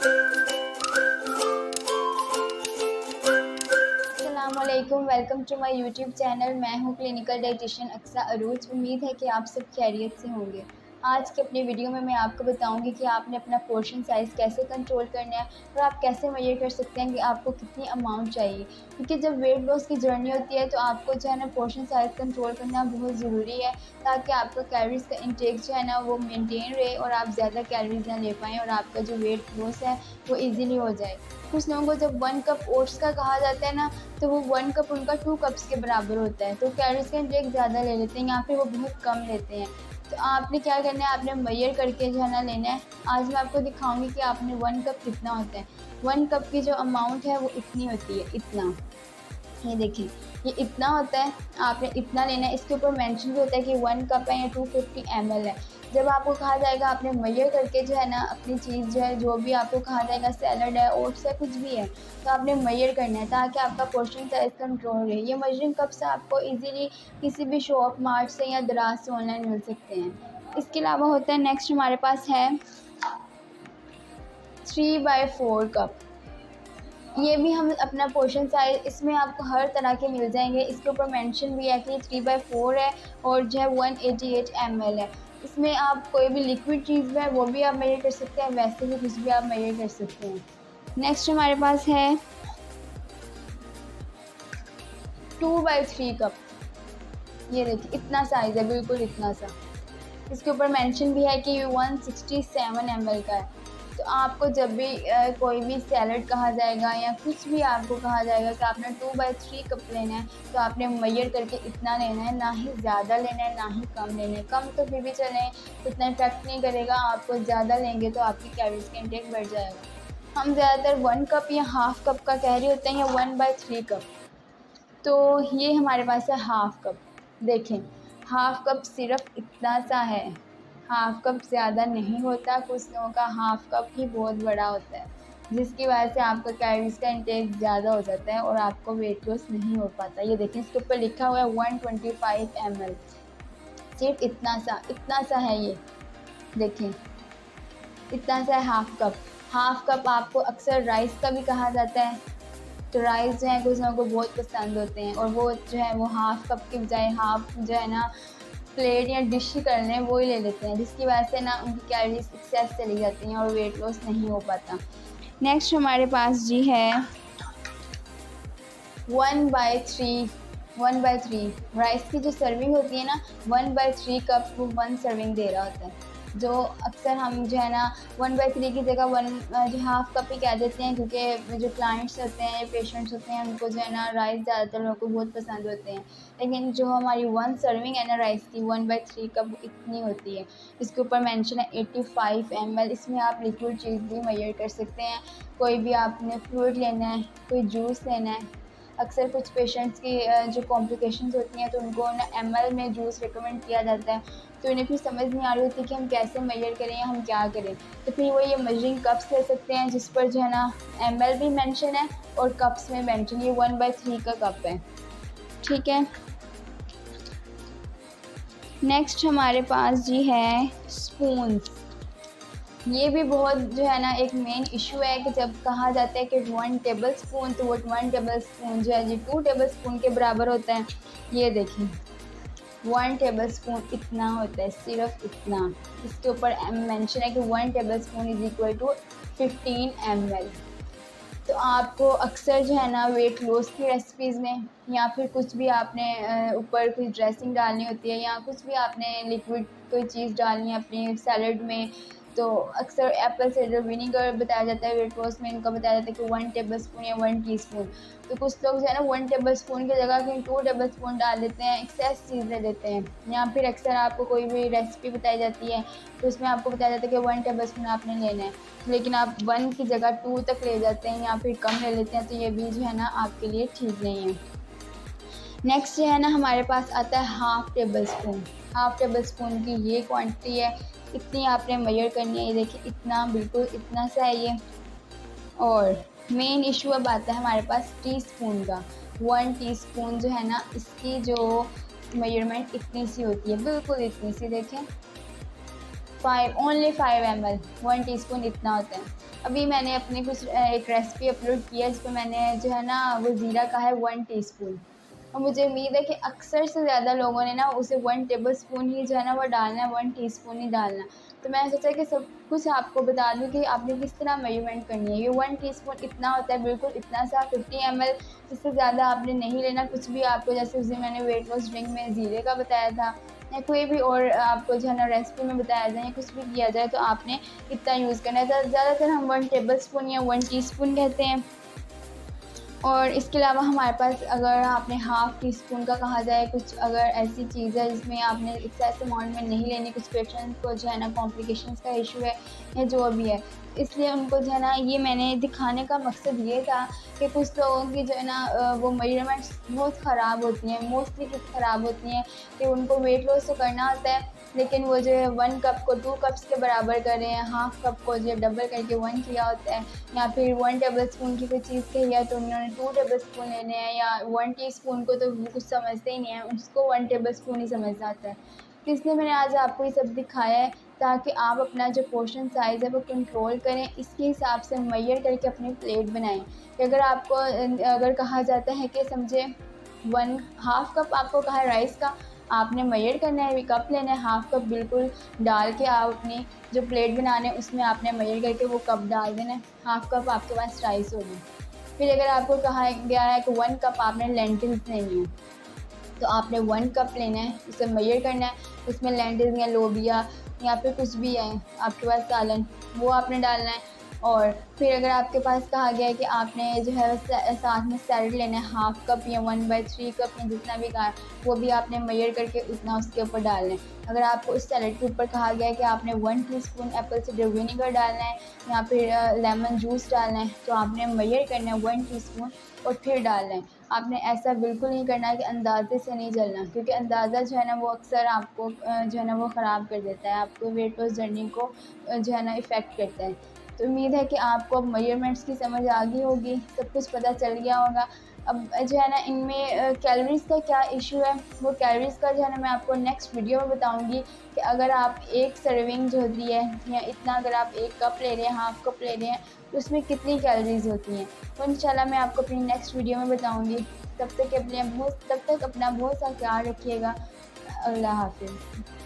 अस्सलामुअलैकुम, welcome to my YouTube channel. मैं हूं क्लिनिकल डाइटिशियन अक्सा अरूज। उम्मीद है कि आप सब खैरियत से होंगे। आज की अपनी वीडियो में मैं आपको बताऊंगी कि आपने अपना पोर्शन साइज़ कैसे कंट्रोल करना है और आप कैसे मेजर कर सकते हैं कि आपको कितनी अमाउंट चाहिए। क्योंकि जब वेट लॉस की जर्नी होती है तो आपको जो है ना पोर्शन साइज़ कंट्रोल करना बहुत ज़रूरी है, ताकि आपका कैलोरीज़ का इंटेक जो है ना वो मेनटेन रहे और आप ज़्यादा कैलोरीज़ ना ले पाएँ और आपका जो वेट लॉस है वो ईज़िली हो जाए। कुछ लोगों को जब 1 कप ओट्स का कहा जाता है ना, तो वो 1 कप उनका 2 कप्स के बराबर होता है, तो कैलोरीज़ का इंटेक ज़्यादा ले लेते हैं या फिर वो बहुत कम लेते हैं। तो आपने क्या करना है, आपने मेजर करके जो है ना लेना है। आज मैं आपको दिखाऊंगी कि आपने 1 कप कितना होता है। 1 कप की जो अमाउंट है वो इतनी होती है, इतना। ये देखिए, ये इतना होता है, आपने इतना लेना है। इसके ऊपर मेंशन भी होता है कि 1 कप है या 250 ml है। जब आपको कहा जाएगा, आपने मेजर करके जो है ना अपनी चीज़ जो है, जो भी आपको कहा जाएगा, सैलड है, ओट्स है, कुछ भी है, तो आपने मेजर करना है ताकि आपका पोर्शन साइज़ कंट्रोल रहे। ये मेजरिंग कप्स आपको ईज़िली किसी भी शॉप, मार्ट से या दराज से ऑनलाइन मिल सकते हैं। इसके अलावा होता है, नेक्स्ट हमारे पास है 3/4 कप। ये भी हम अपना पोर्शन साइज़, इसमें आपको हर तरह के मिल जाएंगे। इसके ऊपर मेंशन भी है कि 3/4 है और जो है 188 ml है। इसमें आप कोई भी लिक्विड चीज़ है वो भी आप मेजर कर सकते हैं, वैसे भी कुछ भी आप मेजर कर सकते हैं। नेक्स्ट हमारे पास है 2/3 कप। ये देखिए, इतना साइज़ है, बिल्कुल इतना सा। इसके ऊपर मेंशन भी है कि ये 167 ml का है। तो आपको जब भी कोई भी सैलड कहा जाएगा या कुछ भी आपको कहा जाएगा कि आपने 2/3 कप लेना है, तो आपने मेजर करके इतना लेना है, ना ही ज़्यादा लेना है ना ही कम लेना है। कम तो फिर भी चलें, इतना इफेक्ट नहीं करेगा। आपको ज़्यादा लेंगे तो आपकी कैलोरीज का इंटेक बढ़ जाएगा। हम ज़्यादातर 1 कप या हाफ़ कप का कह रहे होते हैं, या 1/3 कप। तो ये हमारे पास है हाफ़ कप। देखें, हाफ़ कप सिर्फ इतना सा है, हाफ़ कप ज़्यादा नहीं होता। कुछ लोगों का हाफ़ कप ही बहुत बड़ा होता है, जिसकी वजह से आपका कैलोरीज़ का इंटेक ज़्यादा हो जाता है और आपको वेट लॉस नहीं हो पाता। ये देखें, इसके ऊपर लिखा हुआ है 125 ml। सिर्फ इतना सा है ये। देखें, इतना सा है हाफ़ कप। हाफ़ कप आपको अक्सर राइस का भी कहा जाता है। तो राइस जो है कुछ लोगों को बहुत पसंद होते हैं, और वो जो है वो हाफ़ कप के बजाय हाफ़ जो है ना प्लेट या डिश कर लें, वो ही ले लेते हैं, जिसकी वजह से ना उनकी कैलोरीज एक्सेस चली जाती हैं और वेट लॉस नहीं हो पाता। नेक्स्ट हमारे पास जी है 1/3 राइस की जो सर्विंग होती है ना, 1/3 कप वो 1 सर्विंग दे रहा होता है। जो अक्सर हम जो है ना 1/3 की जगह 1 जो हाफ़ कप ही कह देते हैं, क्योंकि जो क्लाइंट्स होते हैं, पेशेंट्स होते हैं, उनको जो है ना राइस ज़्यादातर लोगों को बहुत पसंद होते हैं। लेकिन जो हमारी 1 सर्विंग है ना राइस की, 1/3 कप इतनी होती है। इसके ऊपर मेंशन है 85 ml। इसमें आप लिक्विड चीज़ भी मेजर कर सकते हैं। कोई भी आपने फ्लूइड लेना है, कोई जूस लेना है। अक्सर कुछ पेशेंट्स की जो कॉम्प्लिकेशंस होती हैं, तो उनको ना ml में जूस रिकमेंड किया जाता है। तो इन्हें फिर समझ नहीं आ रही होती कि हम कैसे मेजर करें या हम क्या करें। तो फिर वो ये मेजरिंग कप्स ले सकते हैं, जिस पर जो है ना ml भी मेंशन है और कप्स में मेंशन, ये 1/3 का कप है। ठीक है। नेक्स्ट हमारे पास जी है स्पून्स। ये भी बहुत जो है ना एक मेन इशू है कि जब कहा जाता है कि 1 टेबल स्पून, तो वो 1 टेबल स्पून जो है जी 2 टेबल स्पून के बराबर होता है। ये देखिए, 1 टेबल स्पून इतना होता है, सिर्फ इतना। इसके ऊपर मेंशन है कि 1 tablespoon is equal to 15 ml। तो आपको अक्सर जो है ना वेट लॉस की रेसिपीज़ में, या फिर कुछ भी आपने ऊपर कोई ड्रेसिंग डालनी होती है, या कुछ भी आपने लिक्विड कोई चीज़ डालनी है अपने सैलड में, तो अक्सर एप्पल साइडर विनीगर बताया जाता है। वेट लॉस में इनका बताया जाता है कि 1 टेबल स्पून या 1 टीस्पून। तो कुछ लोग जो है ना 1 टेबल स्पून की जगह कहीं 2 टेबल स्पून डाल देते हैं, एक्सेस चीज़ ले लेते हैं। या फिर अक्सर आपको कोई भी रेसिपी बताई जाती है, तो उसमें आपको बताया जाता है कि 1 टेबल स्पून आपने लेना है, लेकिन आप 1 की जगह 2 तक ले जाते हैं या फिर कम ले लेते हैं। तो ये भी जो है ना आपके लिए ठीक नहीं है। नेक्स्ट जो है ना हमारे पास आता है half table spoon. Half table spoon की ये क्वांटिटी है, इतनी आपने मेजर करनी है। ये देखिए, इतना, बिल्कुल इतना सा है ये। और मेन इशू अब आता है हमारे पास टीस्पून का। 1 टीस्पून जो है ना, इसकी जो मेजरमेंट इतनी सी होती है, बिल्कुल इतनी सी। देखें, 5 ml, 1 टीस्पून इतना होता है। अभी मैंने अपनी कुछ एक रेसिपी अपलोड की है, जिस पे मैंने जो है ना वो ज़ीरा का है 1 टीस्पून, और मुझे उम्मीद है कि अक्सर से ज़्यादा लोगों ने ना उसे 1 टेबलस्पून ही जो है ना वो डालना है, 1 टीस्पून ही डालना है। तो मैंने सोचा कि सब कुछ आपको बता दूँ कि आपने किस तरह मेजरमेंट करनी है। ये 1 टीस्पून इतना होता है, बिल्कुल इतना सा, 50 ml, इससे ज़्यादा आपने नहीं लेना कुछ भी। आपको जैसे उस दिन मैंने वेट लॉस ड्रिंक में ज़ीरे का बताया था, या कोई भी और आपको जो है ना रेसिपी में बताया जाए या कुछ भी किया जाए, तो आपने इतना यूज़ करना है। ज़्यादातर हम 1 टेबलस्पून या 1 टीस्पून कहते हैं। और इसके अलावा हमारे पास, अगर आपने हाफ़ टी स्पून का कहा जाए, कुछ अगर ऐसी चीज़ है जिसमें आपने एक्सेस अमाउंट में नहीं लेनी, कुछ पेशेंट को जो है ना कॉम्प्लिकेशंस का इशू है या जो भी है, इसलिए उनको जो है ना, ये मैंने दिखाने का मकसद ये था कि कुछ लोगों की जो है ना वो मेजरमेंट्स बहुत ख़राब होती हैं, मोस्टली ख़राब होती हैं, कि उनको वेट लॉस तो करना होता है, लेकिन वो जो है 1 कप को 2 कप्स के बराबर कर रहे हैं, हाफ़ कप को जो डबल करके 1 किया होता है, या फिर 1 टेबलस्पून की कोई चीज़ कही है तो उन्होंने 2 टेबलस्पून लेने हैं, या 1 टीस्पून को तो वो कुछ समझते ही नहीं हैं, उसको 1 टेबलस्पून ही समझना आता है। तो इसलिए मैंने आज आपको ये सब दिखाया है, ताकि आप अपना जो पोर्शन साइज़ है वो कंट्रोल करें, इसके हिसाब से मेजर करके अपनी प्लेट बनाएँ। कि अगर आपको अगर कहा जाता है कि समझे 1 हाफ़ कप आपको कहा है राइस का, आपने मेजर करना है, कप लेना है, हाफ़ कप बिल्कुल डाल के आप अपनी जो प्लेट बनाने है उसमें आपने मेजर करके वो कप डाल देना है, हाफ़ कप आपके पास राइस होगी। फिर अगर आपको कहा गया है कि 1 कप आपने लेंटिल्स लेनी है, तो आपने 1 कप लेना है, उसे मेजर करना है, उसमें लेंटिल्स या लोबिया या फिर कुछ भी है आपके पास सालन, वो आपने डालना है। और फिर अगर आपके पास कहा गया है कि आपने जो है साथ में सैलेड लेना है, हाफ़ कप या 1/3 कप या जितना भी कहा, वो भी आपने मेजर करके उतना उसके ऊपर डालना है। अगर आपको उस सैलेड के ऊपर कहा गया है कि आपने 1 टीस्पून एप्पल साइडर विनेगर डालना है या फिर लेमन जूस डालना है, तो आपने मेजर करना है 1 टीस्पून और फिर डालना है। आपने ऐसा बिल्कुल नहीं करना है कि अंदाज़े से नहीं चलना, क्योंकि अंदाज़ा जो है ना वो अक्सर आपको जो है ना वो ख़राब कर देता है, आपको वेट लॉस जर्नी को जो है ना इफ़ेक्ट करता है। तो उम्मीद है कि आपको अब मेजरमेंट्स की समझ आ गई होगी, सब कुछ पता चल गया होगा। अब जो है ना इनमें कैलोरीज़ का क्या इशू है, वो कैलोरीज़ का जो है ना मैं आपको नेक्स्ट वीडियो में बताऊंगी, कि अगर आप एक सर्विंग जो होती है, या इतना अगर आप 1 कप ले रहे हैं, हाफ़ कप ले रहे हैं, तो उसमें कितनी कैलोरीज़ होती हैं। तो इंशाल्लाह मैं आपको अपनी नेक्स्ट वीडियो में बताऊंगी। तब तक अपना बहुत सा ख्याल रखिएगा। अल्लाह हाफ़िज़।